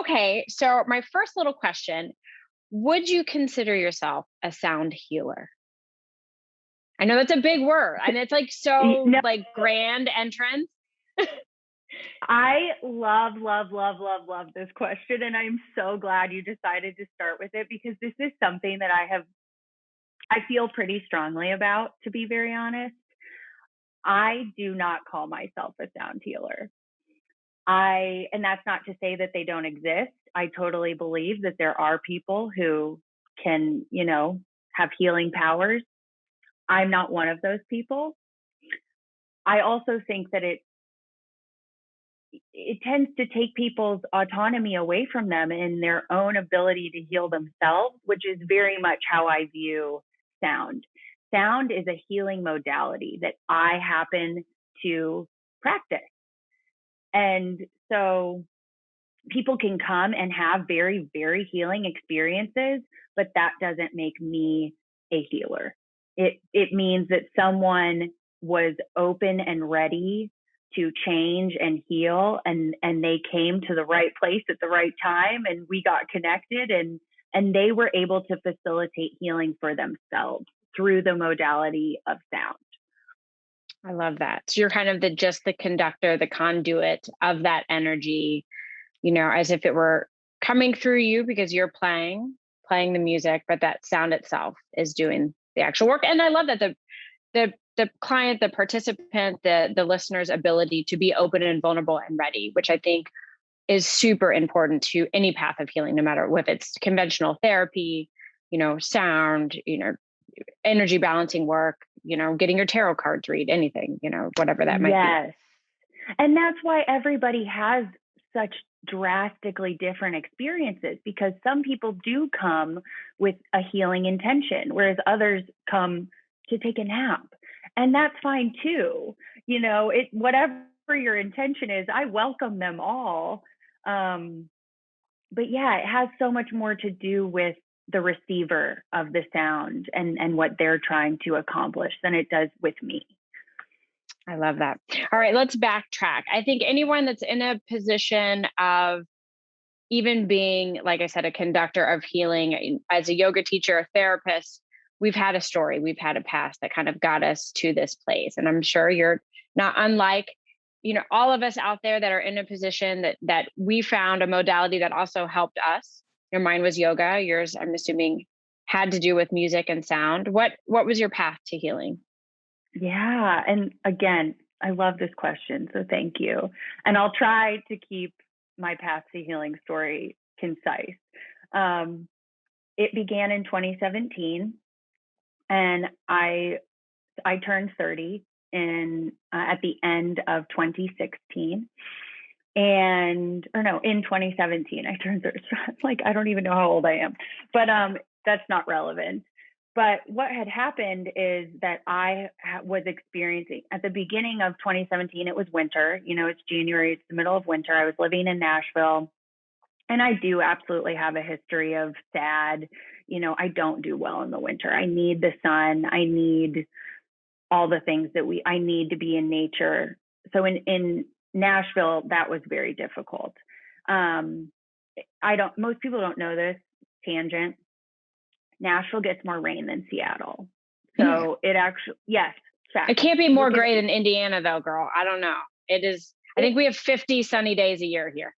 Okay. So my first little question, would you consider yourself a sound healer? I know that's a big word and it's like so No, like grand entrance. I love this question. And I'm so glad you decided to start with it because this is something that I feel pretty strongly about, to be very honest. I do not call myself a sound healer. And that's not to say that they don't exist. I totally believe that there are people who can, have healing powers. I'm not one of those people. I also think that it tends to take people's autonomy away from them and their own ability to heal themselves, which is very much how I view sound. Sound is a healing modality that I happen to practice. And so people can come and have very, very healing experiences, but that doesn't make me a healer. It means that someone was open and ready to change and heal, and they came to the right place at the right time, and we got connected, and they were able to facilitate healing for themselves through the modality of sound. I love that. So you're kind of just the conductor, the conduit of that energy, as if it were coming through you because you're playing the music, but that sound itself is doing the actual work. And I love that the client, the participant, the listener's ability to be open and vulnerable and ready, which I think is super important to any path of healing, no matter if it's conventional therapy, sound, energy balancing work, getting your tarot cards read, anything, whatever that might be. Yes. And that's why everybody has such drastically different experiences, because some people do come with a healing intention, whereas others come to take a nap. And that's fine too. Whatever your intention is, I welcome them all. But yeah, it has so much more to do with the receiver of the sound and what they're trying to accomplish than it does with me. I love that. All right, let's backtrack. I think anyone that's in a position of even being, like I said, a conductor of healing, as a yoga teacher, a therapist, we've had a story, we've had a past that kind of got us to this place. And I'm sure you're not unlike, all of us out there that are in a position that we found a modality that also helped us. Mine was yoga. Yours, I'm assuming, had to do with music and sound. What was your path to healing? Yeah. And again, I love this question. So thank you. And I'll try to keep my path to healing story concise. It began in 2017, and I turned 30 at the end of 2016. In 2017, I turned 30. Like, I don't even know how old I am, but that's not relevant. But what had happened is that I was experiencing, at the beginning of 2017, it was winter. It's January, it's the middle of winter. I was living in Nashville, and I do absolutely have a history of SAD. I don't do well in the winter. I need the sun. I need all the things I need to be in nature. So in Nashville, that was very difficult. Most people don't know this, tangent. Nashville gets more rain than Seattle. So it actually, yes. Fact. It can't be more gray than Indiana though, girl. I don't know. It is. I think we have 50 sunny days a year here.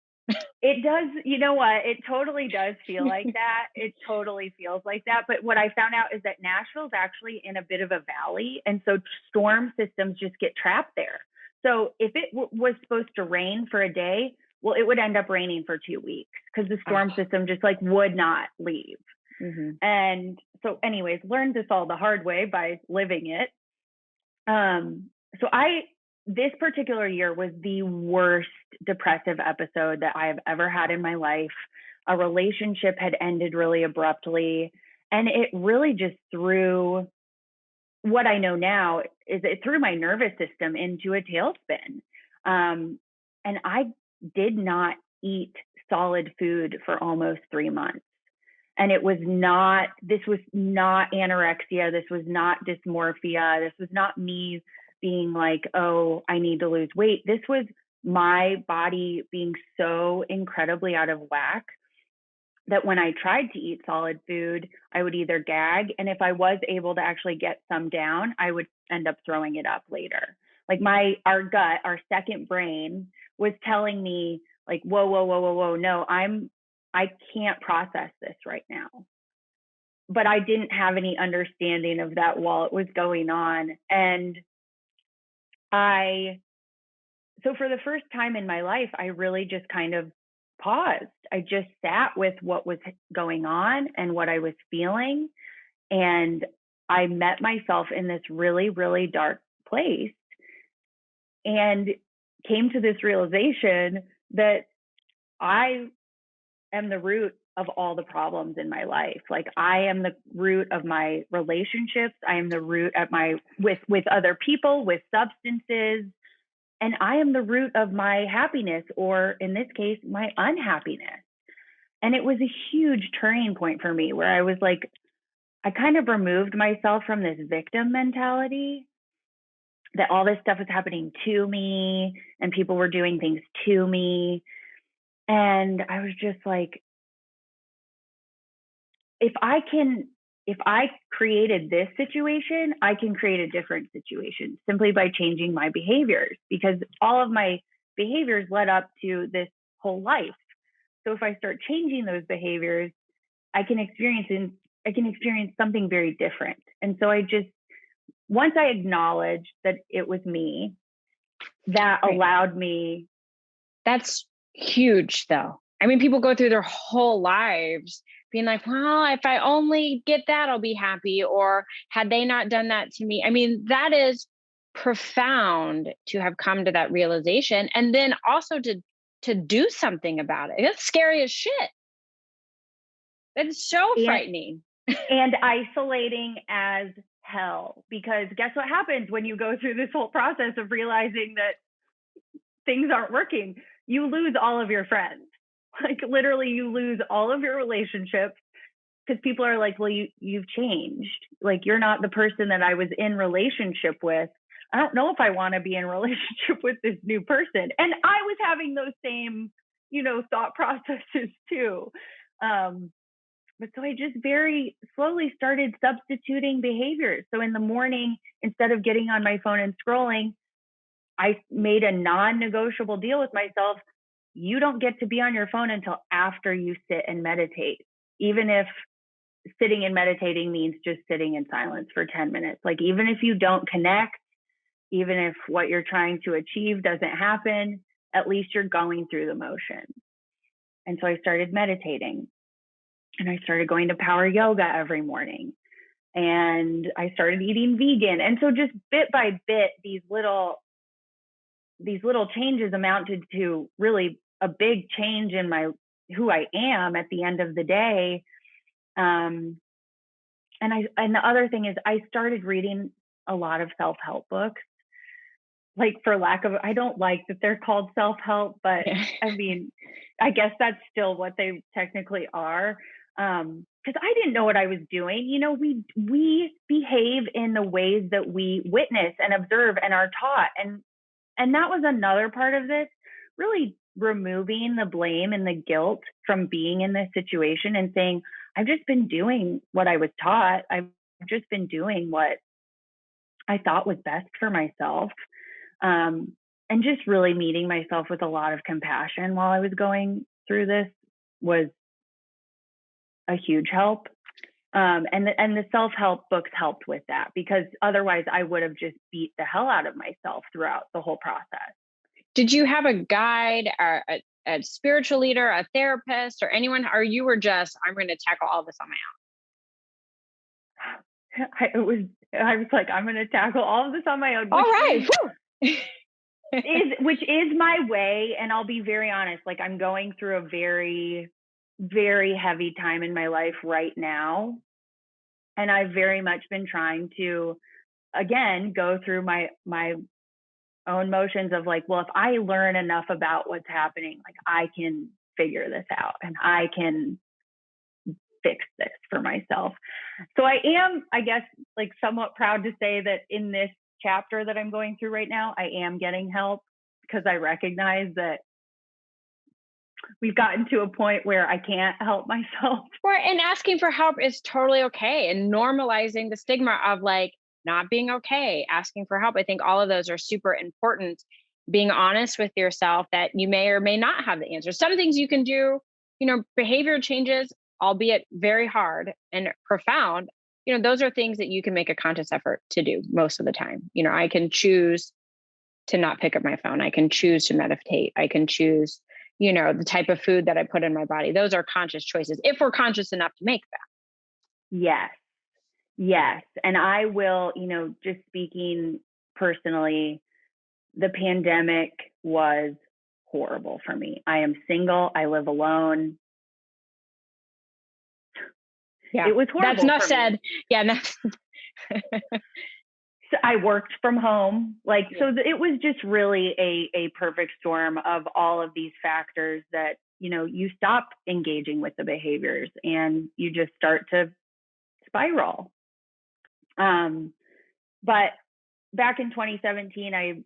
It does. You know what? It totally does feel like that. It totally feels like that. But what I found out is that Nashville's actually in a bit of a valley. And so storm systems just get trapped there. So if it was supposed to rain for a day, well, it would end up raining for 2 weeks because the storm system just would not leave. Mm-hmm. And so anyways, learned this all the hard way by living it. This particular year was the worst depressive episode that I have ever had in my life. A relationship had ended really abruptly, and it really just threw what I know now is it threw my nervous system into a tailspin. And I did not eat solid food for almost 3 months. And this was not anorexia. This was not dysmorphia. This was not me being like, oh, I need to lose weight. This was my body being so incredibly out of whack that when I tried to eat solid food, I would either gag, and if I was able to actually get some down, I would end up throwing it up later. Like our gut, our second brain was telling me like, whoa, whoa, whoa, whoa, whoa, no, I can't process this right now. But I didn't have any understanding of that while it was going on. And so for the first time in my life, I really just kind of paused. I just sat with what was going on and what I was feeling. And I met myself in this really, really dark place and came to this realization that I am the root of all the problems in my life. Like I am the root of my relationships. I am the root at with other people, with substances. And I am the root of my happiness, or in this case, my unhappiness. And it was a huge turning point for me where I was like, I kind of removed myself from this victim mentality that all this stuff was happening to me and people were doing things to me. And I was just like, if I created this situation, I can create a different situation simply by changing my behaviors, because all of my behaviors led up to this whole life. So if I start changing those behaviors, I can experience something very different. And so once I acknowledged that it was me, that allowed me. That's huge though. I mean, people go through their whole lives being like, well, if I only get that, I'll be happy. Or had they not done that to me? I mean, that is profound to have come to that realization. And then also to do something about it. That's scary as shit. It's so frightening. And isolating as hell, because guess what happens when you go through this whole process of realizing that things aren't working? You lose all of your friends. Like literally you lose all of your relationships, because people are like, well, you've changed. Like you're not the person that I was in relationship with. I don't know if I want to be in relationship with this new person. And I was having those same, thought processes too. But so I just very slowly started substituting behaviors. So in the morning, instead of getting on my phone and scrolling, I made a non-negotiable deal with myself. You don't get to be on your phone until after you sit and meditate, even if sitting and meditating means just sitting in silence for 10 minutes. Like even if you don't connect, even if what you're trying to achieve doesn't happen, at least you're going through the motions. And so I started meditating, and I started going to power yoga every morning, and I started eating vegan. And so just bit by bit, these little changes amounted to really a big change in who I am at the end of the day. And the other thing is I started reading a lot of self-help books. Like I don't like that they're called self-help, but I mean, I guess that's still what they technically are. Because I didn't know what I was doing. We behave in the ways that we witness and observe and are taught. And that was another part of this, really removing the blame and the guilt from being in this situation and saying, I've just been doing what I was taught. I've just been doing what I thought was best for myself. And just really meeting myself with a lot of compassion while I was going through this was a huge help. And the self-help books helped with that, because otherwise I would have just beat the hell out of myself throughout the whole process. Did you have a guide, or a spiritual leader, a therapist, or anyone, or you were just, I'm going to tackle all this on my own? I was like, I'm going to tackle all of this on my own. All right. Which is my way. And I'll be very honest, like I'm going through a very, very heavy time in my life right now. And I've very much been trying to, again, go through my own motions of like, well, if I learn enough about what's happening, like I can figure this out and I can fix this for myself. So I am, I guess, like somewhat proud to say that in this chapter that I'm going through right now, I am getting help, because I recognize that we've gotten to a point where I can't help myself. And asking for help is totally okay. And normalizing the stigma of like not being okay, asking for help. I think all of those are super important. Being honest with yourself that you may or may not have the answers. Some things you can do, behavior changes, albeit very hard and profound, those are things that you can make a conscious effort to do most of the time. I can choose to not pick up my phone. I can choose to meditate. I can choose, the type of food that I put in my body. Those are conscious choices if we're conscious enough to make them. Yes. Yes. And I will, just speaking personally, the pandemic was horrible for me. I am single. I live alone. Yeah. It was horrible. That's enough said. Yeah. So I worked from home. It was just really a perfect storm of all of these factors that, you stop engaging with the behaviors and you just start to spiral. But back in 2017, I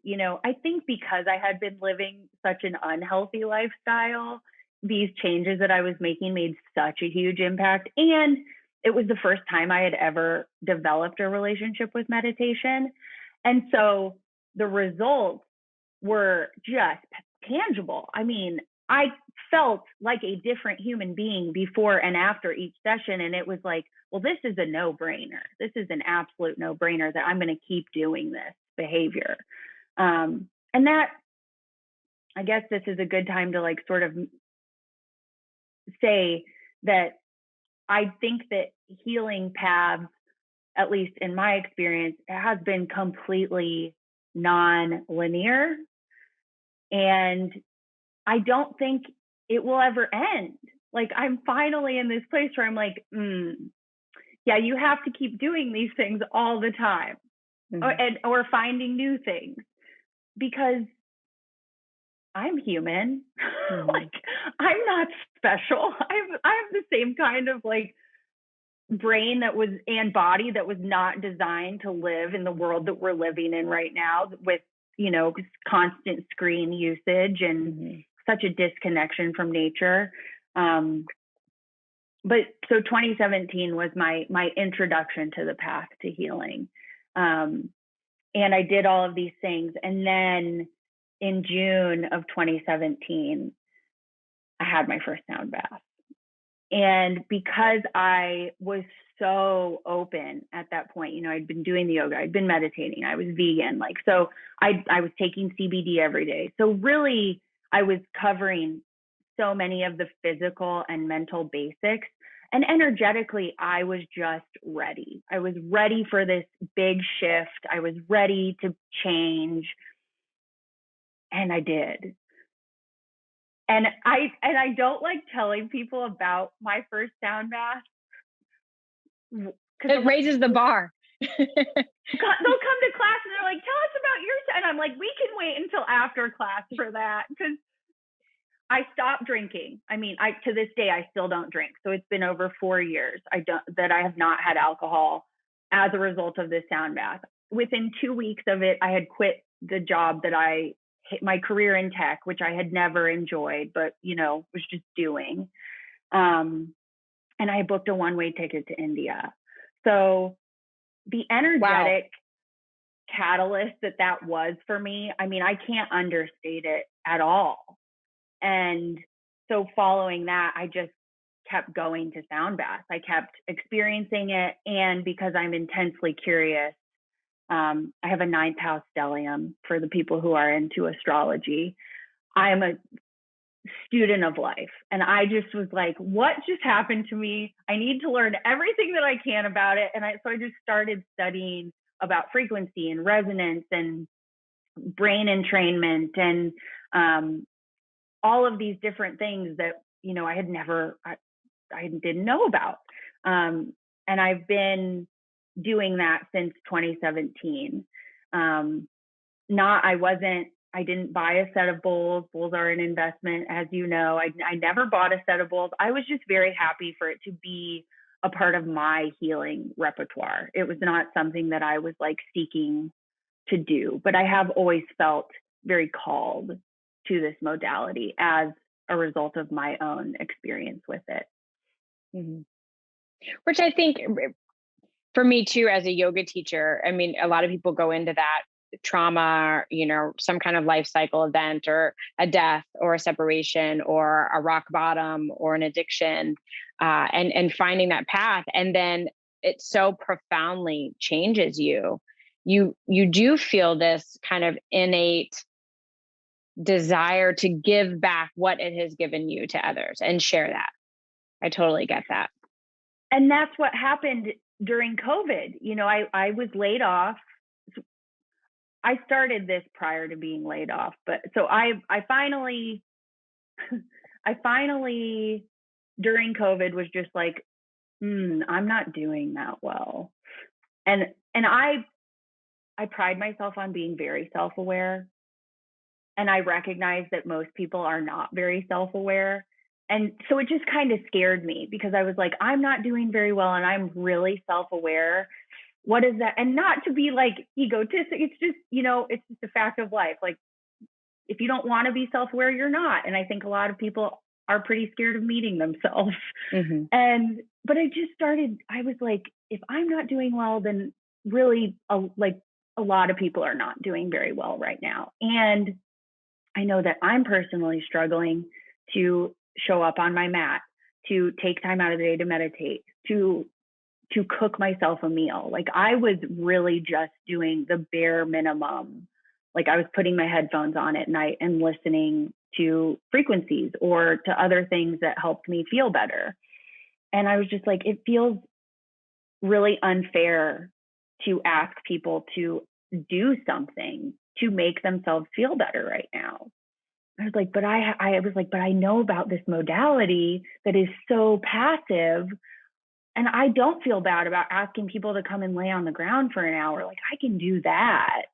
think because I had been living such an unhealthy lifestyle, these changes that I was making made such a huge impact. And it was the first time I had ever developed a relationship with meditation. And so the results were just tangible. I mean, I felt like a different human being before and after each session. And it was like, well, this is a no-brainer. This is an absolute no-brainer that I'm going to keep doing this behavior. And that, I guess this is a good time to sort of say that I think that healing paths, at least in my experience, has been completely non-linear. And I don't think it will ever end. I'm finally in this place where I'm like, yeah, you have to keep doing these things all the time, or finding new things, because I'm human. I'm not special. I have the same kind of brain and body that was not designed to live in the world that we're living in right now with, constant screen usage and such a disconnection from nature. But so 2017 was my introduction to the path to healing. And I did all of these things. And then in June of 2017, I had my first sound bath. And because I was so open at that point, I'd been doing the yoga, I'd been meditating, I was vegan. So I was taking CBD every day. So really, I was covering so many of the physical and mental basics. And energetically, I was just ready. I was ready for this big shift. I was ready to change. And I did. And I don't like telling people about my first sound bath. It raises the bar. They'll come to class and they're like, tell us about yours. And I'm like, we can wait until after class for that. Because I stopped drinking. I mean, to this day, I still don't drink. So it's been over 4 years that I have not had alcohol as a result of this sound bath. Within 2 weeks of it, I had quit the job that I hit my career in tech, which I had never enjoyed, but, was just doing. And I booked a one-way ticket to India. So the energetic catalyst that was for me, I mean, I can't understate it at all. And so following that, I just kept going to sound baths. I kept experiencing it. And because I'm intensely curious, I have a 9th house stellium for the people who are into astrology. I'm a student of life. And I just was like, what just happened to me? I need to learn everything that I can about it. And so I just started studying about frequency and resonance and brain entrainment and all of these different things that, I didn't know about. And I've been doing that since 2017. I didn't buy a set of bowls. Bowls are an investment, as you know. I never bought a set of bowls. I was just very happy for it to be a part of my healing repertoire. It was not something that I was seeking to do, but I have always felt very called to this modality as a result of my own experience with it. Mhm. Which I think for me too, as a yoga teacher, I mean, a lot of people go into that trauma, some kind of life cycle event or a death or a separation or a rock bottom or an addiction, and finding that path. And then it so profoundly changes you. You do feel this kind of innate desire to give back what it has given you to others and share that. I totally get that. And that's what happened during COVID. I was laid off. I started this prior to being laid off, but so I finally during COVID was just like, I'm not doing that well. And I pride myself on being very self-aware. And I recognize that most people are not very self-aware. And so it just kind of scared me because I was like, I'm not doing very well and I'm really self-aware. What is that? And not to be like egotistic. It's just, it's just a fact of life. Like, if you don't want to be self-aware, you're not. And I think a lot of people are pretty scared of meeting themselves. Mm-hmm. But I was like, if I'm not doing well, then really a lot of people are not doing very well right now. And I know that I'm personally struggling to show up on my mat, to take time out of the day to meditate, to cook myself a meal. Like, I was really just doing the bare minimum. Like, I was putting my headphones on at night and listening to frequencies or to other things that helped me feel better. And I was just like, it feels really unfair to ask people to do something to make themselves feel better right now. I was like, but I know about this modality that is so passive. And I don't feel bad about asking people to come and lay on the ground for an hour. Like, I can do that.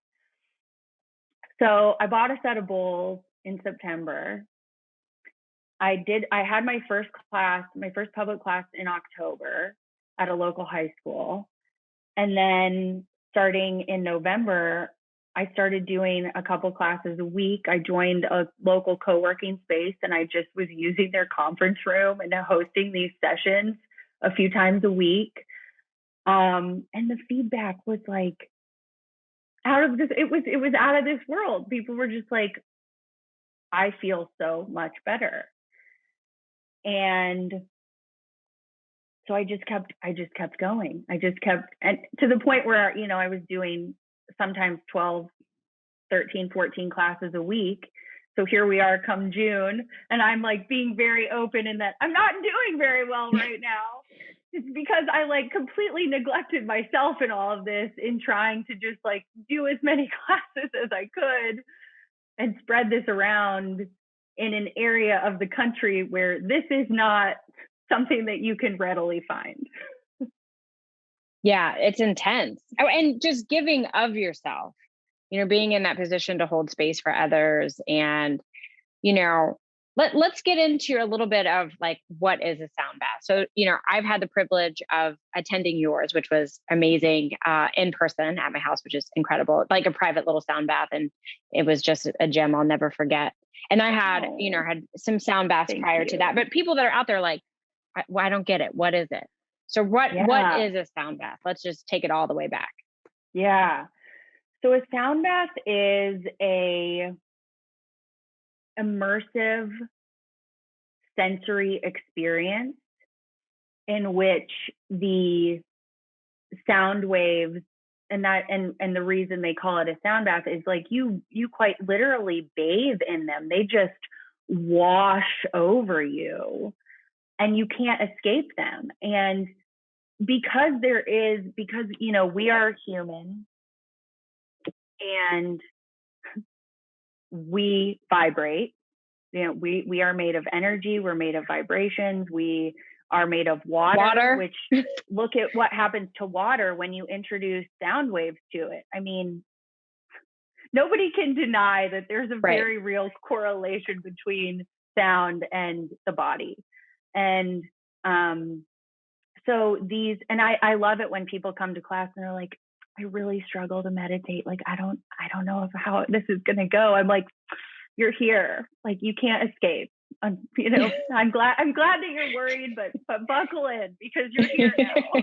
So I bought a set of bowls in September. I had my first public class in October at a local high school. And then starting in November, I started doing a couple classes a week. I joined a local co-working space and I just was using their conference room and hosting these sessions a few times a week. And the feedback was like it was out of this world. People were just like, I feel so much better. And so I just kept going. And to the point where, I was doing sometimes 12, 13, 14 classes a week. So here we are come June, and I'm like being very open in that I'm not doing very well right now. It's because I like completely neglected myself in all of this in trying to just like do as many classes as I could and spread this around in an area of the country where this is not something that you can readily find. Yeah, it's intense. Oh, and just giving of yourself, being in that position to hold space for others. And, let's get into a little bit of like, what is a sound bath? So, I've had the privilege of attending yours, which was amazing, in person at my house, which is incredible, like a private little sound bath. And it was just a gem I'll never forget. And I had, had some sound baths prior to that, but people that are out there like, I don't get it. What is it? So what is a sound bath? Let's just take it all the way back. Yeah. So a sound bath is a immersive sensory experience in which the sound waves and the reason they call it a sound bath is like you quite literally bathe in them. They just wash over you and you can't escape them. And because we are human and we vibrate, we are made of energy, we're made of vibrations, we are made of water. Which look at what happens to water when you introduce sound waves to it. I mean, nobody can deny that there's a very real correlation between sound and the body. And so I love it when people come to class and they're like, I really struggle to meditate. Like, I don't know how this is going to go. I'm like, you're here. Like, you can't escape. You know, I'm glad that you're worried, but buckle in because you're here now.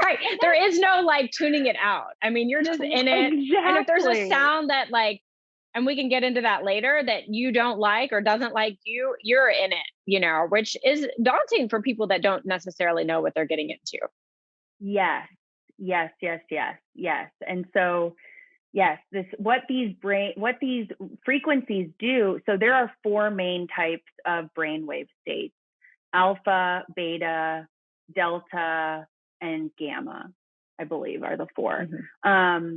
Right. There is no like tuning it out. I mean, you're just in it. Exactly. And if there's a sound that like, and we can get into that later, that you don't like or doesn't like you, you're in it, you know, which is daunting for people that don't necessarily know what they're getting into. Yes. Yes, yes, yes, yes. And so, yes, what these frequencies do. So there are 4 main types of brainwave states: alpha, beta, delta, and gamma, I believe, are the 4. Mm-hmm.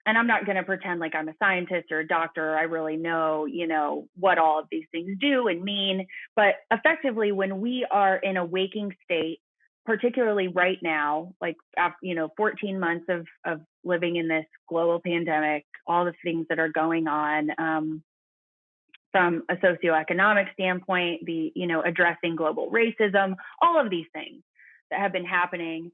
And I'm not going to pretend like I'm a scientist or a doctor, or I really know, you know, what all of these things do and mean. But effectively, when we are in a waking state, particularly right now, like, you know, 14 months of living in this global pandemic, all the things that are going on, from a socioeconomic standpoint, you know, addressing global racism, all of these things that have been happening.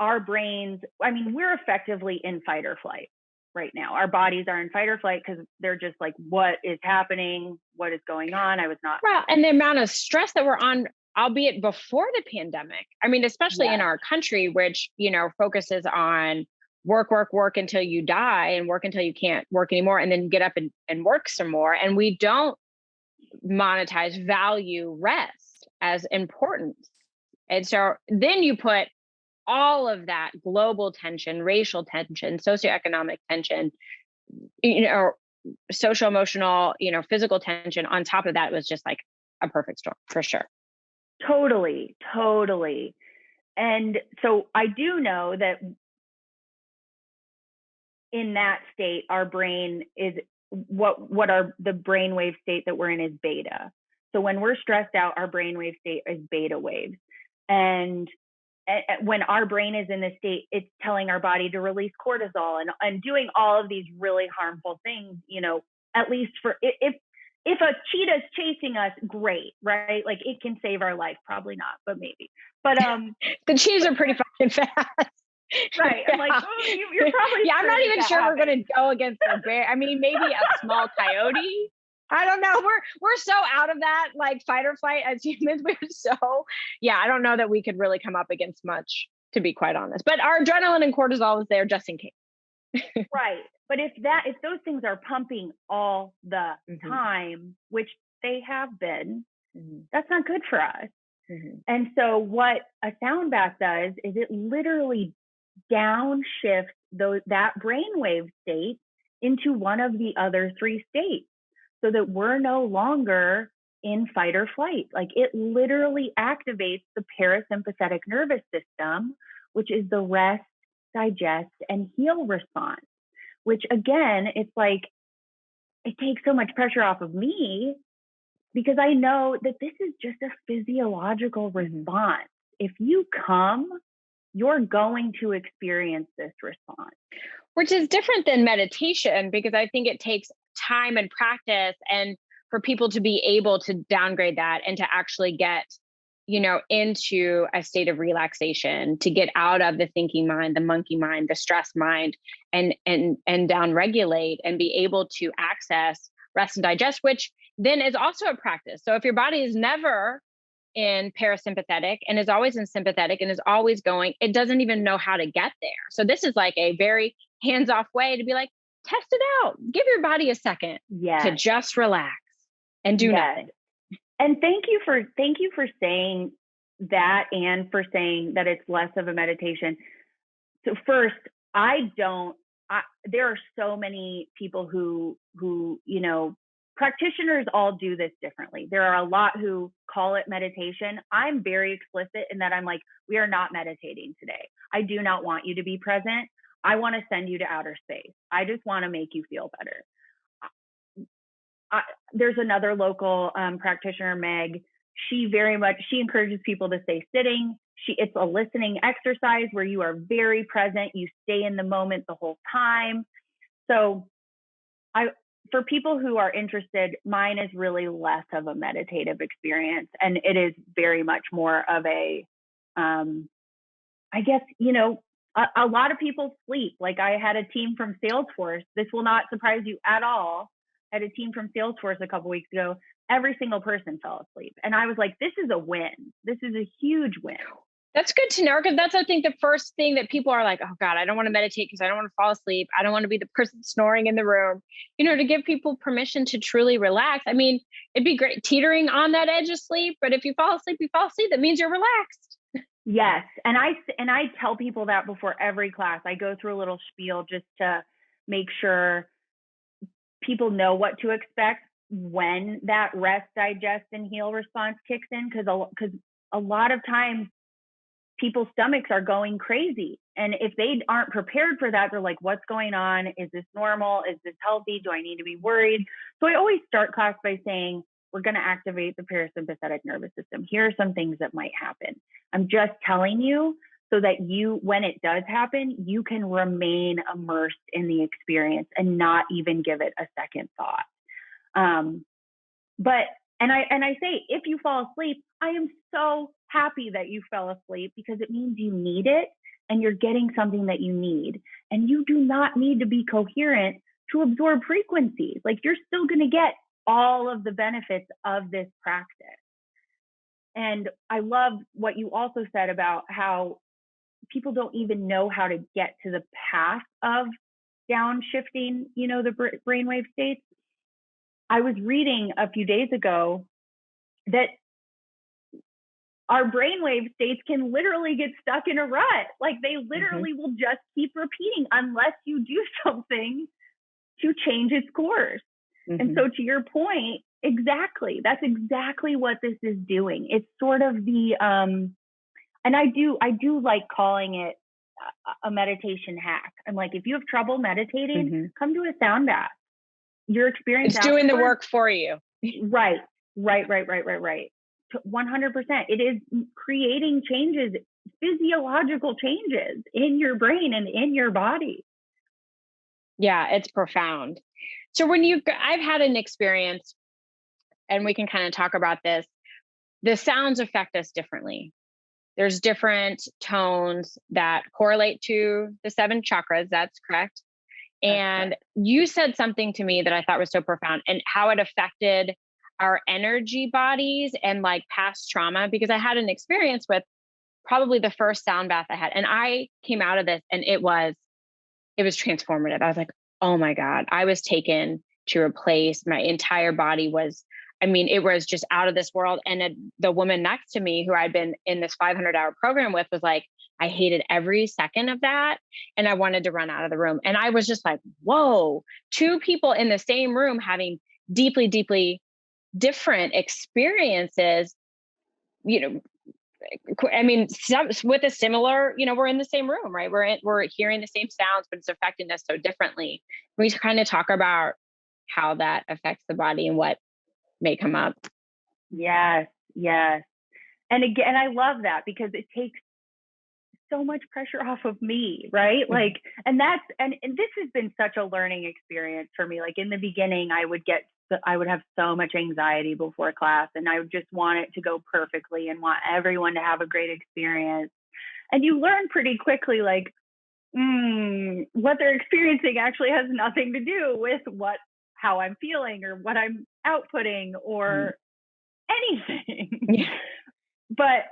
Our brains, I mean, we're effectively in fight or flight right now. Our bodies are in fight or flight because they're just like, what is happening? What is going on? I was not. Well, and the amount of stress that we're on, albeit before the pandemic. I mean, especially in our country, which, you know, focuses on work, work, work until you die and work until you can't work anymore, and then get up and work some more. And we don't monetize value rest as important. And so then you put all of that global tension, racial tension, socioeconomic tension, you know, social, emotional, you know, physical tension on top of that. It was just like a perfect storm for sure. Totally, totally. And so I do know that in that state, our brain is what are the brainwave state that we're in is beta. So when we're stressed out, our brainwave state is beta waves. And when our brain is in this state, it's telling our body to release cortisol and doing all of these really harmful things, you know, at least for if a cheetah's chasing us, great, right? Like, it can save our life. Probably not, but maybe. But the cheetahs are pretty fucking fast. Right. I'm like, oh, you're probably. Yeah, I'm not even sure we're going to go against a bear. I mean, maybe a small coyote. I don't know. We're so out of that like fight or flight as humans. We're so, yeah, I don't know that we could really come up against much, to be quite honest. But our adrenaline and cortisol is there just in case. Right. But if those things are pumping all the time, which they have been, that's not good for us. And so what a sound bath does is it literally downshifts that brainwave state into one of the other 3 states, so that we're no longer in fight or flight. Like, it literally activates the parasympathetic nervous system, which is the rest, digest, and heal response, which again, it's like, it takes so much pressure off of me because I know that this is just a physiological response. If you come, you're going to experience this response. Which is different than meditation, because I think it takes time and practice, and for people to be able to downgrade that and to actually get, you know, into a state of relaxation, to get out of the thinking mind, the monkey mind, the stress mind, and down regulate and be able to access rest and digest, which then is also a practice. So if your body is never in parasympathetic and is always in sympathetic and is always going, it doesn't even know how to get there. So this is like a very hands-off way to be like, test it out. Give your body a second to just relax and do nothing. And thank you for saying that, and for saying that it's less of a meditation. So first, there are so many people who, you know, practitioners all do this differently. There are a lot who call it meditation. I'm very explicit in that I'm like, we are not meditating today. I do not want you to be present. I want to send you to outer space. I just want to make you feel better. There's another local practitioner, Meg. She encourages people to stay sitting. It's a listening exercise where you are very present. You stay in the moment the whole time. So for people who are interested, mine is really less of a meditative experience. And it is very much more of a, I guess, you know, A lot of people sleep. Like I had a team from Salesforce. This will not surprise you at all. I had a team from Salesforce a couple weeks ago. Every single person fell asleep. And I was like, this is a win. This is a huge win. That's good to know, because that's, I think, the first thing that people are like, oh God, I don't want to meditate because I don't want to fall asleep. I don't want to be the person snoring in the room, to give people permission to truly relax. I mean, it'd be great teetering on that edge of sleep, but if you fall asleep, you fall asleep. That means you're relaxed. Yes. And I tell people that before every class. I go through a little spiel just to make sure people know what to expect when that rest, digest, and heal response kicks in. Because a lot of times people's stomachs are going crazy. And if they aren't prepared for that, they're like, what's going on? Is this normal? Is this healthy? Do I need to be worried? So I always start class by saying, we're going to activate the parasympathetic nervous system. Here are some things that might happen. I'm just telling you so that you, when it does happen, you can remain immersed in the experience and not even give it a second thought. I say, if you fall asleep, I am so happy that you fell asleep, because it means you need it and you're getting something that you need. And you do not need to be coherent to absorb frequencies. Like, you're still going to get all of the benefits of this practice. And I love what you also said about how people don't even know how to get to the path of downshifting, the brainwave states. I was reading a few days ago that our brainwave states can literally get stuck in a rut. Like, they literally will just keep repeating unless you do something to change its course. And so, to your point, exactly, that's exactly what this is doing. It's sort of the, and I do like calling it a meditation hack. I'm like, if you have trouble meditating, come to a sound bath. Your experience, it's doing the work for you. Right. 100%. It is creating changes, physiological changes in your brain and in your body. Yeah, it's profound. So I've had an experience, and we can kind of talk about this. The sounds affect us differently. There's different tones that correlate to the 7 chakras. That's correct. And you said something to me that I thought was so profound, and how it affected our energy bodies and like past trauma, because I had an experience with probably the first sound bath I had, and I came out of this and it was transformative. I was like, oh my God, I was taken to a place. My entire body was, it was just out of this world. And the woman next to me, who I'd been in this 500-hour program with, was like, I hated every second of that. And I wanted to run out of the room. And I was just like, whoa, 2 people in the same room having deeply, deeply different experiences, with a similar, we're in the same room, right? We're hearing the same sounds, but it's affecting us so differently. We kind of talk about how that affects the body and what may come up. Yes. And again, I love that, because it takes so much pressure off of me, right? Like, and this has been such a learning experience for me. Like, in the beginning, I would have so much anxiety before class, and I would just want it to go perfectly and want everyone to have a great experience. And you learn pretty quickly, like, what they're experiencing actually has nothing to do with how I'm feeling or what I'm outputting or anything. Yeah. But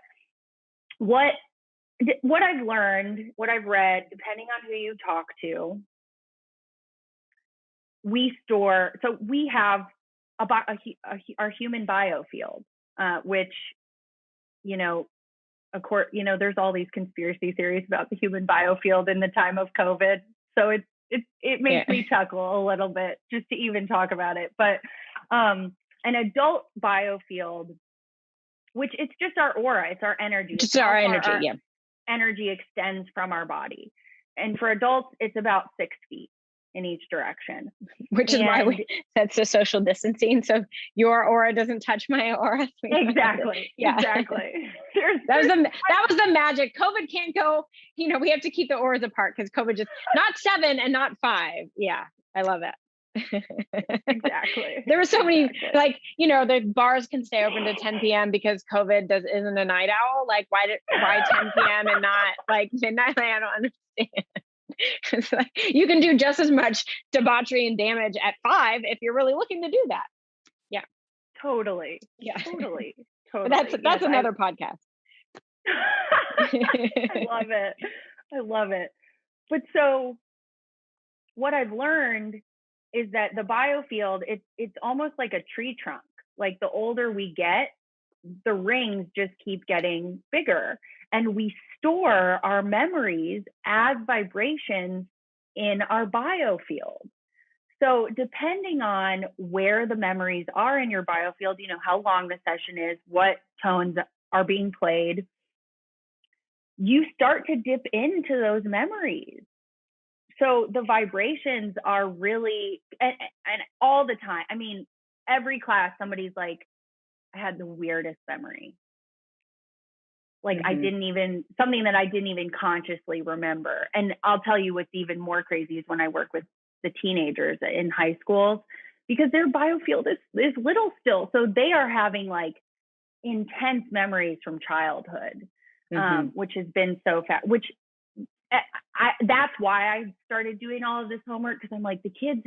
what I've learned, what I've read, depending on who you talk to, we have our human biofield, which, of course, there's all these conspiracy theories about the human biofield in the time of COVID. So it makes me chuckle a little bit just to even talk about it. But an adult biofield, which it's just our aura, it's our energy. Just our energy, energy extends from our body. And for adults, it's about 6 feet in each direction. Which is why that's the social distancing. So your aura doesn't touch my aura. Exactly. Exactly. That was the magic. COVID can't go, we have to keep the auras apart, because COVID just not 7 and not 5. Yeah. I love it. Exactly. There were so many, Exactly. like, the bars can stay open to 10 p.m. because COVID isn't a night owl. Like, why 10 p.m. and not like midnight? Like, I don't understand. It's like, you can do just as much debauchery and damage at 5 if you're really looking to do that. Yeah. Totally. Yeah. Totally. But Totally. that's another podcast. I love it. I love it. But so what I've learned is that the biofield, it's almost like a tree trunk. Like the older we get, the rings just keep getting bigger, and we store our memories as vibrations in our biofield. So depending on where the memories are in your biofield, how long the session is, what tones are being played, you start to dip into those memories. So the vibrations are really, and all the time. I mean, every class, somebody's like, I had the weirdest memory. Like something that I didn't even consciously remember. And I'll tell you what's even more crazy is when I work with the teenagers in high schools, because their biofield is little still. So they are having like intense memories from childhood, which has been so fast, that's why I started doing all of this homework, because I'm like, the kids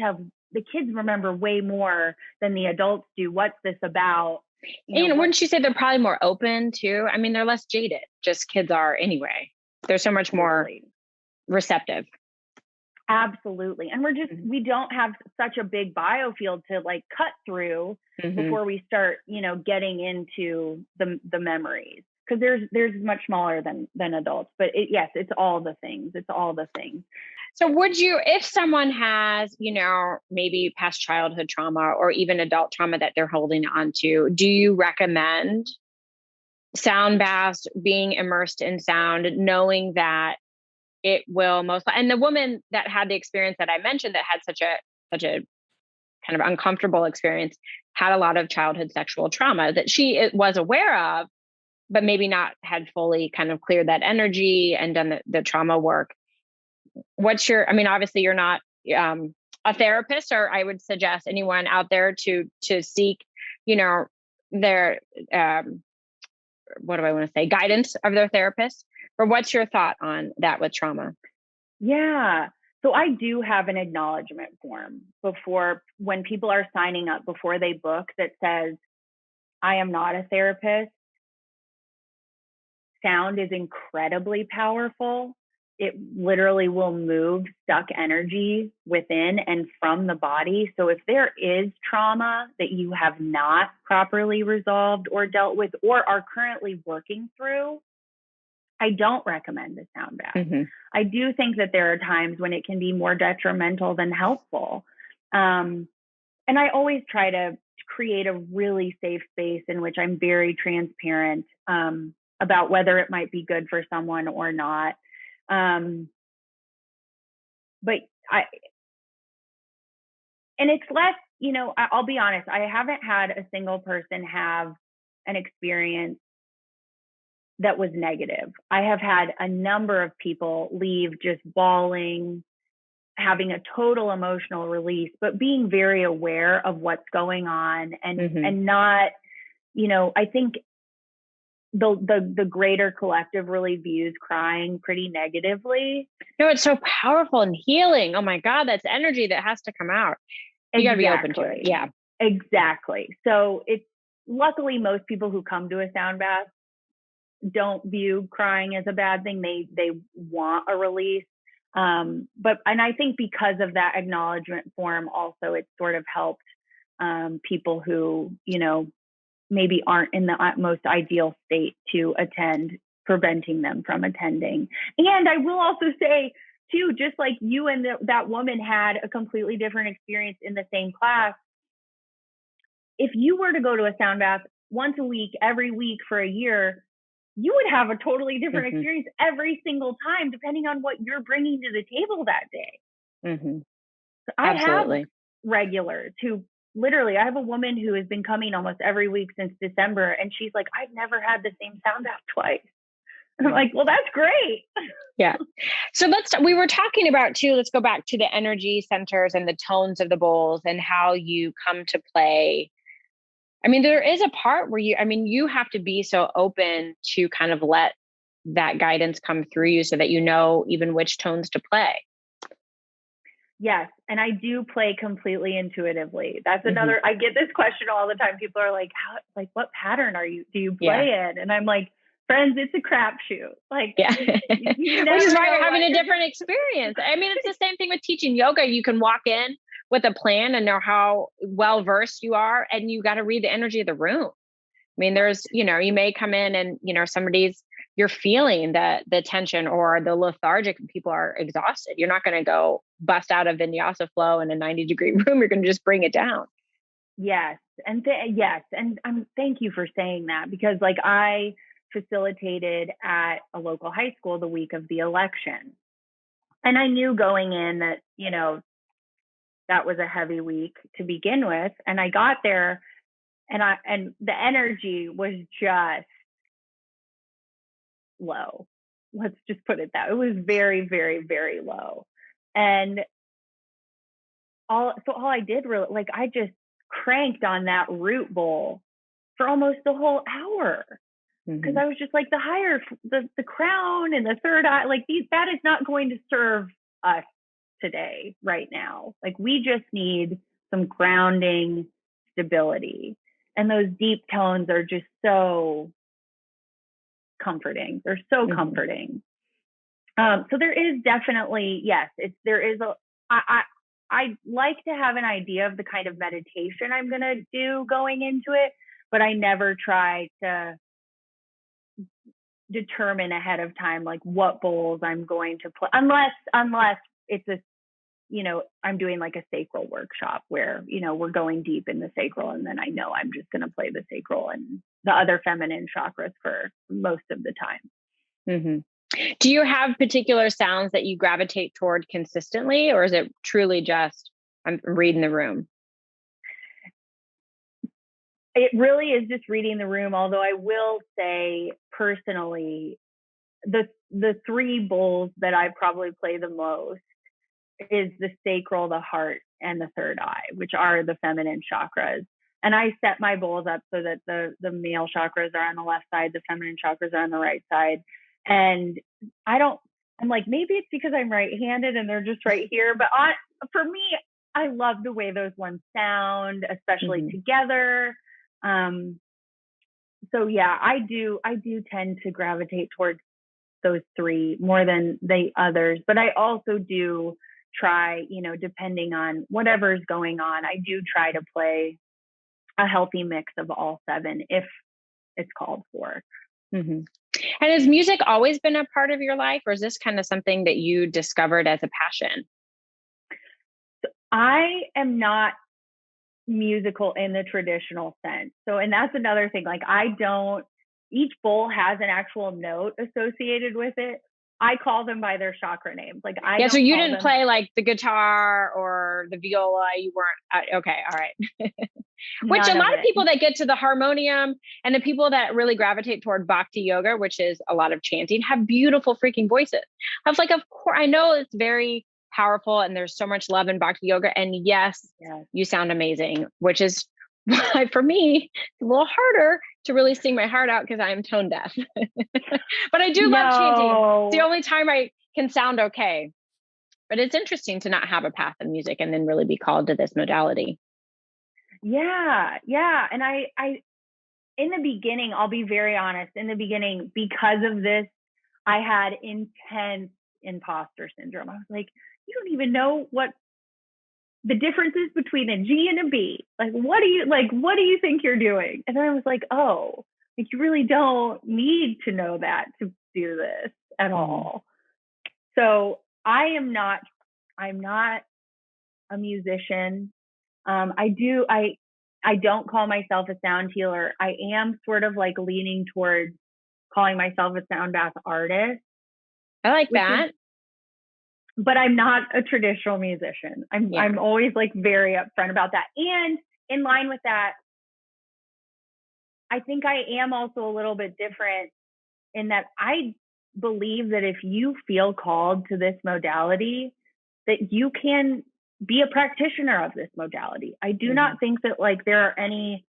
remember way more than the adults do. What's this about? Wouldn't you say they're probably more open too? I mean, they're less jaded. Just kids are anyway. They're so much more receptive. Absolutely. And we don't have such a big biofield to like cut through before we start, getting into the memories. Because there's much smaller than adults, but it's all the things. It's all the things. So would you, if someone has, maybe past childhood trauma or even adult trauma that they're holding on to, do you recommend sound baths, being immersed in sound, knowing that it will and the woman that had the experience that I mentioned that had such a kind of uncomfortable experience had a lot of childhood sexual trauma that she was aware of, but maybe not had fully kind of cleared that energy and done the trauma work. Obviously you're not a therapist, or I would suggest anyone out there to seek, their, what do I want to say, guidance of their therapist. Or what's your thought on that with trauma? Yeah. So I do have an acknowledgement form when people are signing up before they book that says, I am not a therapist. Sound is incredibly powerful. It literally will move stuck energy within and from the body. So if there is trauma that you have not properly resolved or dealt with or are currently working through, I don't recommend the sound bath. I do think that there are times when it can be more detrimental than helpful. And I always try to create a really safe space in which I'm very transparent about whether it might be good for someone or not. But it's less, I'll be honest, I haven't had a single person have an experience that was negative. I have had a number of people leave just bawling, having a total emotional release, but being very aware of what's going on and not, I think the greater collective really views crying pretty negatively. No, it's so powerful and healing. Oh my God, that's energy that has to come out. You got to be open to it. Yeah, exactly. So it's luckily most people who come to a sound bath don't view crying as a bad thing. They want a release. And I think because of that acknowledgement form, also it sort of helped people who, maybe aren't in the most ideal state to attend, preventing them from attending. And I will also say too, just like you and that woman had a completely different experience in the same class, if you were to go to a sound bath once a week, every week for a year, you would have a totally different experience every single time, depending on what you're bringing to the table that day. So I have regulars who literally, I have a woman who has been coming almost every week since December, and she's like, I've never had the same sound bath twice. I'm like, well, that's great. Yeah. So we were talking about too, let's go back to the energy centers and the tones of the bowls and how you come to play. I mean, there is a part where you have to be so open to kind of let that guidance come through you so that you know even which tones to play. Yes. And I do play completely intuitively. That's Mm-hmm. another, I get this question all the time. People are like, what pattern do you play in? And I'm like, friends, it's a crapshoot. Like, yeah. Which is why you're having a different experience. I mean, it's the same thing with teaching yoga. You can walk in with a plan and know how well versed you are, and you got to read the energy of the room. I mean, there's, you may come in and, you're feeling the tension or the lethargic, and people are exhausted. You're not going to go bust out of vinyasa flow in a 90-degree room. You're going to just bring it down. Yes. And yes. And thank you for saying that, because like I facilitated at a local high school the week of the election. And I knew going in that, that was a heavy week to begin with. And I got there and the energy was just low. Let's just put it that. It was very, very, very low. And all I did really, like, I just cranked on that root bowl for almost the whole hour. Because I was just like, the crown and the third eye, like that is not going to serve us today, right now. Like, we just need some grounding, stability. And those deep tones are just so comforting. They're so comforting. So there is definitely, yes, I like to have an idea of the kind of meditation I'm going to do going into it, but I never try to determine ahead of time like what bowls I'm going to play, unless it's I'm doing like a sacral workshop where we're going deep in the sacral, and then I know I'm just going to play the sacral and the other feminine chakras for most of the time. Do you have particular sounds that you gravitate toward consistently, or is it truly just I'm reading the room? It really is just reading the room, although I will say personally, the three bowls that I probably play the most is the sacral, the heart, and the third eye, which are the feminine chakras. And I set my bowls up so that the male chakras are on the left side, the feminine chakras are on the right side. And I'm like, maybe it's because I'm right-handed and they're just right here. But for me, I love the way those ones sound, especially together. So yeah, I do tend to gravitate towards those three more than the others. But I also do try, depending on whatever's going on, I do try to play a healthy mix of all seven if it's called for. And has music always been a part of your life, or is this kind of something that you discovered as a passion? So I am not musical in the traditional sense. So, and that's another thing. Like, each bowl has an actual note associated with it. I call them by their chakra names. Like, so you didn't play like the guitar or the viola. You weren't okay. All right. Which a lot of people that get to the harmonium and the people that really gravitate toward bhakti yoga, which is a lot of chanting, have beautiful freaking voices. I was like, of course, I know it's very powerful and there's so much love in bhakti yoga. And yes, you sound amazing, which is why for me, it's a little harder to really sing my heart out because I am tone deaf. But I do love chanting. It's the only time I can sound okay. But it's interesting to not have a path in music and then really be called to this modality. Yeah. And I in the beginning, I'll be very honest, in the beginning, because of this, I had intense imposter syndrome. I was like, you don't even know what the difference is between a G and a B. Like, what do you think you're doing? And then I was like, oh, like, you really don't need to know that to do this at all. So I'm not a musician. I don't call myself a sound healer. I am sort of like leaning towards calling myself a sound bath artist. I like that. But I'm not a traditional musician. I'm always like very upfront about that. And in line with that, I think I am also a little bit different in that I believe that if you feel called to this modality, that you can be a practitioner of this modality. I do not think that like there are any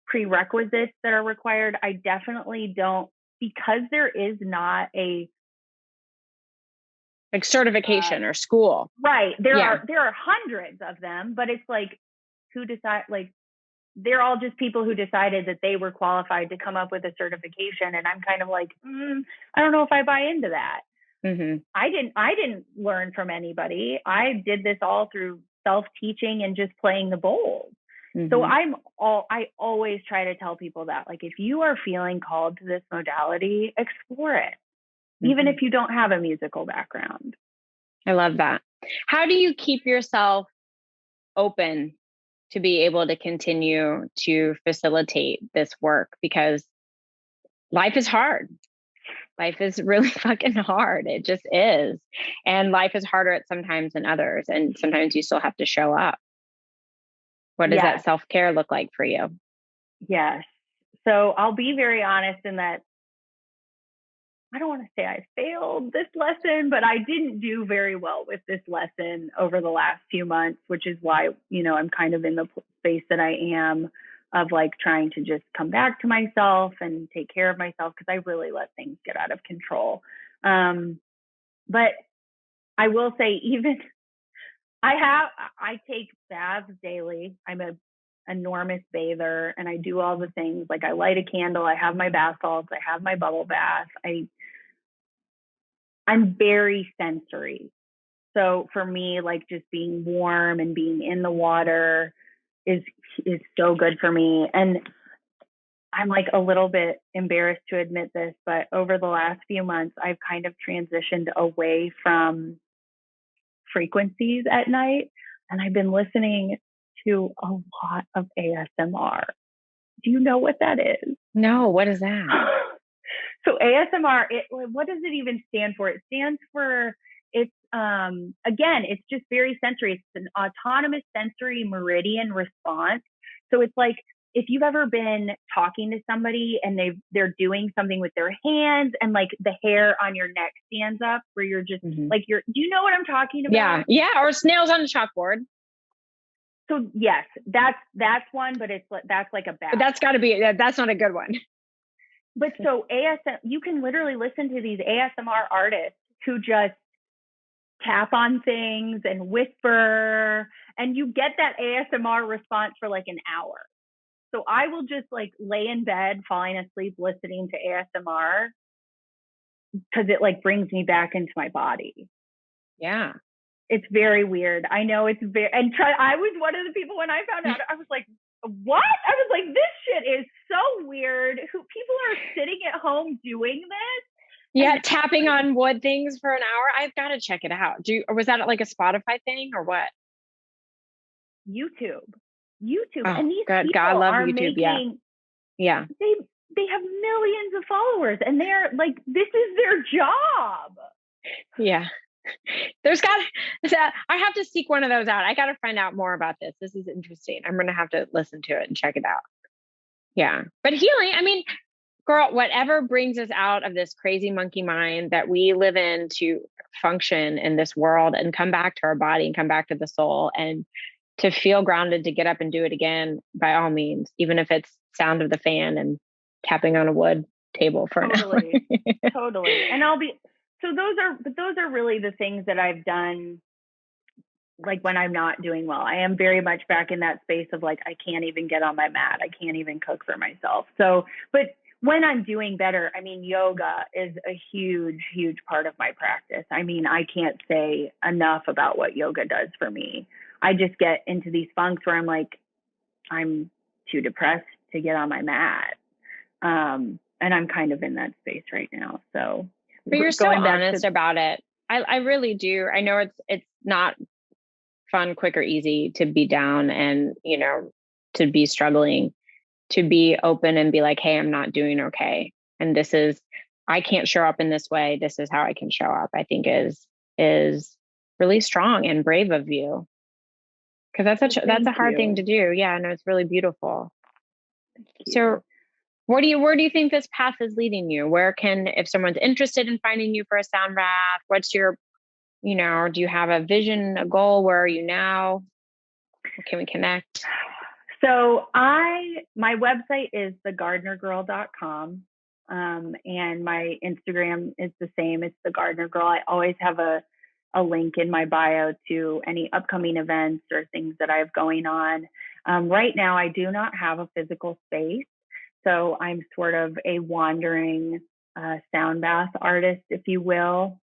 prerequisites that are required. I definitely don't, because there is not a like certification or school. Right. There are hundreds of them, but it's like, who decide, like, they're all just people who decided that they were qualified to come up with a certification. And I'm kind of like, I don't know if I buy into that. I didn't learn from anybody. I did this all through self-teaching and just playing the bowls. So I always try to tell people that, like, if you are feeling called to this modality, explore it, even if you don't have a musical background. I love that. How do you keep yourself open to be able to continue to facilitate this work? Because life is hard. Life is really fucking hard. It just is. And life is harder at sometimes than others. And sometimes you still have to show up. What does that self-care look like for you? Yes. So I'll be very honest in that I don't want to say I failed this lesson, but I didn't do very well with this lesson over the last few months, which is why, I'm kind of in the space that I am of like trying to just come back to myself and take care of myself, because I really let things get out of control. But I will say, even I take baths daily. I'm an enormous bather, and I do all the things. Like, I light a candle, I have my bath salts, I have my bubble bath. I'm very sensory. So for me, like, just being warm and being in the water is so good for me. And I'm like a little bit embarrassed to admit this, but over the last few months, I've kind of transitioned away from frequencies at night. And I've been listening to a lot of ASMR. Do you know what that is? No, what is that? So ASMR, what does it even stand for? It stands for, again, it's just very sensory. It's an autonomous sensory meridian response. So it's like, if you've ever been talking to somebody and they're doing something with their hands and like the hair on your neck stands up, where you're just like, do you know what I'm talking about? Yeah. Or snails on a chalkboard. So yes, that's one, but that's like a bad. But that's got to be, that's not a good one. But so you can literally listen to these ASMR artists who just tap on things and whisper, and you get that ASMR response for like an hour. So I will just like lay in bed, falling asleep, listening to ASMR, because it like brings me back into my body. Yeah. It's very weird. I know it's very, I was one of the people when I found out, I was like, what? I was like, this shit is so weird. People are sitting at home doing this. Yeah, tapping on wood things for an hour. I've got to check it out. Or was that like a Spotify thing or what? YouTube. Oh, and these God, people I love are YouTube. making, yeah. They have millions of followers, and they're like, this is their job. Yeah. I have to seek one of those out. I got to find out more about this. This is interesting. I'm going to have to listen to it and check it out. Yeah. But healing, I mean, girl, whatever brings us out of this crazy monkey mind that we live in to function in this world and come back to our body and come back to the soul and to feel grounded, to get up and do it again, by all means, even if it's sound of the fan and tapping on a wood table for an hour. Totally. And those are really the things that I've done, like when I'm not doing well. I am very much back in that space of like, I can't even get on my mat. I can't even cook for myself. So, but when I'm doing better, I mean, yoga is a huge, huge part of my practice. I mean, I can't say enough about what yoga does for me. I just get into these funks where I'm like, I'm too depressed to get on my mat. And I'm kind of in that space right now. So, but you're so honest about it. I really do. I know it's not fun, quick, or easy to be down and, to be struggling, to be open and be like, hey, I'm not doing okay. And I can't show up in this way. This is how I can show up, I think is really strong and brave of you. Cause that's a hard thing to do. Yeah. No, it's really beautiful. So Where do you think this path is leading you? If someone's interested in finding you for a sound bath, what's your, do you have a vision, a goal? Where are you now? Can we connect? So my website is thegardnergirl.com. And my Instagram is the same. It's the Gardner Girl. I always have a link in my bio to any upcoming events or things that I have going on. Right now, I do not have a physical space. So I'm sort of a wandering sound bath artist, if you will.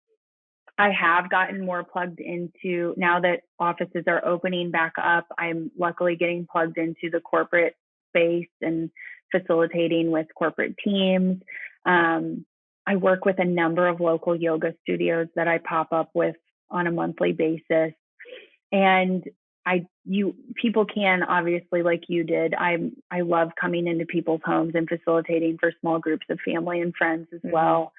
I have gotten more plugged into, now that offices are opening back up, I'm luckily getting plugged into the corporate space and facilitating with corporate teams. I work with a number of local yoga studios that I pop up with on a monthly basis. And people can, obviously, like you did, I love coming into people's homes and facilitating for small groups of family and friends as well.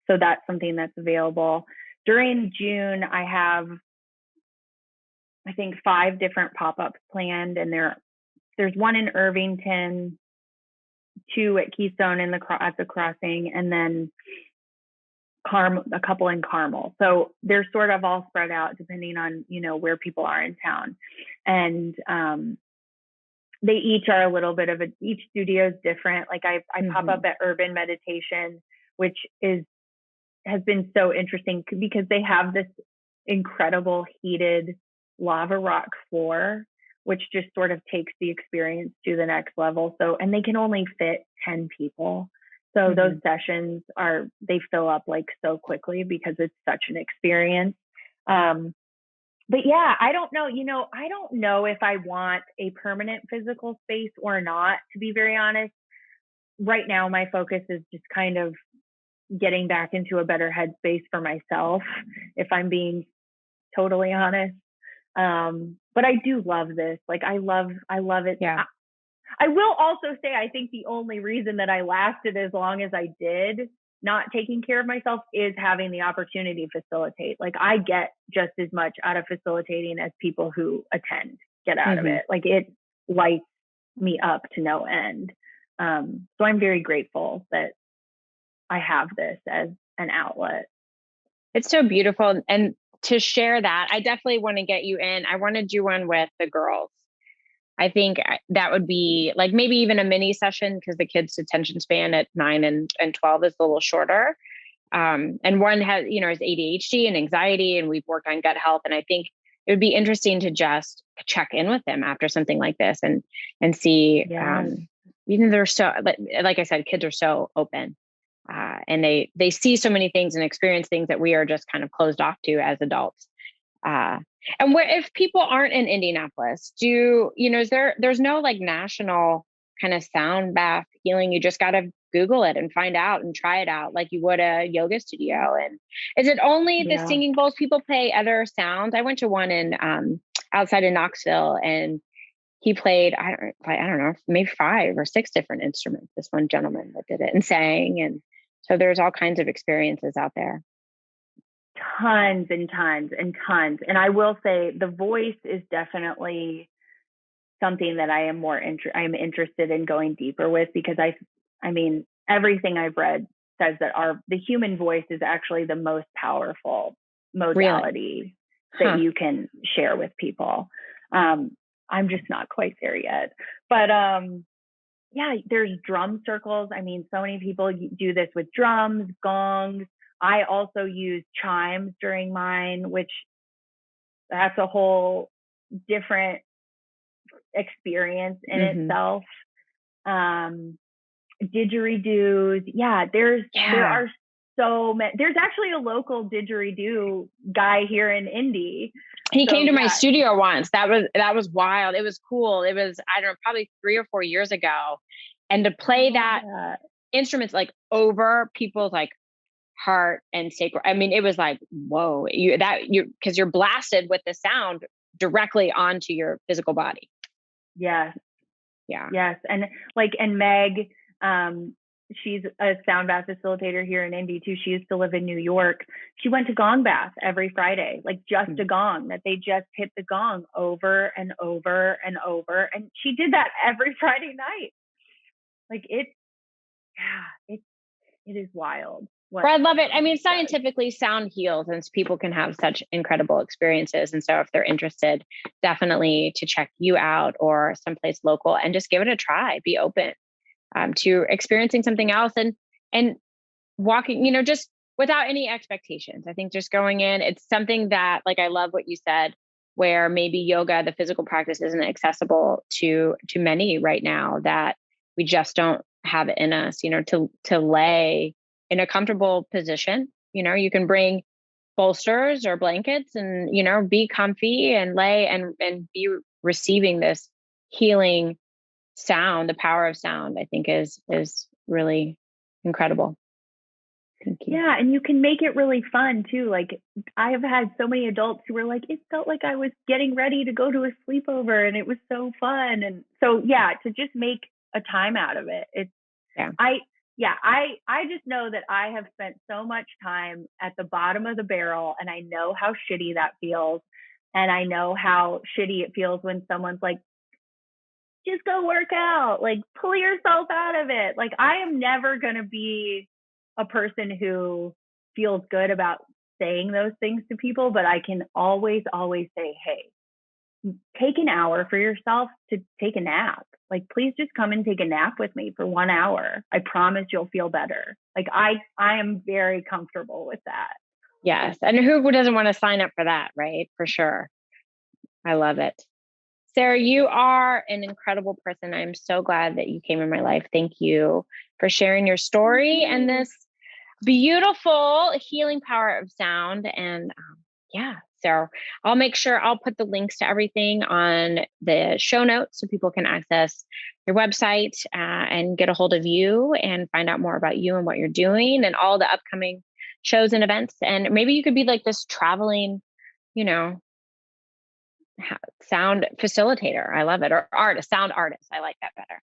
So that's something that's available. During June, I have, I think, 5 different pop-ups planned, and there's one in Irvington, 2 at Keystone at the Crossing, and then a couple in Carmel. So they're sort of all spread out depending on, where people are in town. And they each are a little bit of each studio is different. Like I pop up at Urban Meditation, which has been so interesting because they have this incredible heated lava rock floor, which just sort of takes the experience to the next level. So, and they can only fit 10 people. So those sessions they fill up like so quickly because it's such an experience. But yeah, I don't know, I don't know if I want a permanent physical space or not, to be very honest. Right now, my focus is just kind of getting back into a better headspace for myself, if I'm being totally honest. But I do love this. Like I love it. Yeah. I will also say, I think the only reason that I lasted as long as I did, not taking care of myself, is having the opportunity to facilitate. Like I get just as much out of facilitating as people who attend get out of it. Like it lights me up to no end. So I'm very grateful that I have this as an outlet. It's so beautiful. And to share that, I definitely want to get you in. I want to do one with the girls. I think that would be like maybe even a mini session, because the kids' attention span at 9 and 12 is a little shorter. And one has, is ADHD and anxiety, and we've worked on gut health. And I think it would be interesting to just check in with them after something like this and see, even they're so, like I said, kids are so open. And they see so many things and experience things that we are just kind of closed off to as adults. And if people aren't in Indianapolis, there's no like national kind of sound bath healing. You just got to Google it and find out and try it out like you would a yoga studio. And is it only the singing bowls? People play other sounds. I went to one in outside of Knoxville, and he played, I don't know, maybe 5 or 6 different instruments. This one gentleman that did it and sang. And so there's all kinds of experiences out there. Tons and tons and tons. And I will say the voice is definitely something that I am I'm interested in going deeper with, because I mean, everything I've read says that the human voice is actually the most powerful modality that you can share with people. I'm just not quite there yet, but there's drum circles. I mean, so many people do this with drums, gongs. I also use chimes during mine, which that's a whole different experience in itself. Didgeridoos. There are so many. There's actually a local didgeridoo guy here in Indy. He came to my studio once. That was wild. It was cool. It was, I don't know, probably 3 or 4 years ago. And to play that instrument's like over people's like heart and sacral. I mean, it was like, whoa, because you're blasted with the sound directly onto your physical body. Yes. Yeah. Yes. And Meg, she's a sound bath facilitator here in Indy too. She used to live in New York. She went to gong bath every Friday, like just a gong, that they just hit the gong over and over and over. And she did that every Friday night. Like yeah, it is wild But what I love it. I mean, it does. scientifically, sound heals, and people can have such incredible experiences. And so, if they're interested, definitely to check you out or someplace local and just give it a try. Be open to experiencing something else and walking. Just without any expectations. I think just going in, it's something that, like, I love what you said, where maybe yoga, the physical practice, isn't accessible to many right now. That we just don't have it in us. To lay in a comfortable position. You can bring bolsters or blankets and, be comfy and lay and be receiving this healing sound. The power of sound, I think, is really incredible. Thank you. Yeah, and you can make it really fun too. Like I have had so many adults who were like, it felt like I was getting ready to go to a sleepover and it was so fun. And so yeah, to just make a time out of it. Yeah. I just know that I have spent so much time at the bottom of the barrel and I know how shitty that feels. And I know how shitty it feels when someone's like, just go work out, like pull yourself out of it. Like I am never going to be a person who feels good about saying those things to people, but I can always say, hey, take an hour for yourself to take a nap. Like, please just come and take a nap with me for 1 hour. I promise you'll feel better. Like I am very comfortable with that. Yes. And who doesn't want to sign up for that, right? For sure. I love it. Sarah, you are an incredible person. I'm so glad that you came in my life. Thank you for sharing your story and this beautiful healing power of sound. And yeah, so I'll make sure I'll put the links to everything on the show notes so people can access your website and get a hold of you and find out more about you and what you're doing and all the upcoming shows and events. And maybe you could be like this traveling, you know, sound facilitator. I love it. Or artist, sound artist. I like that better.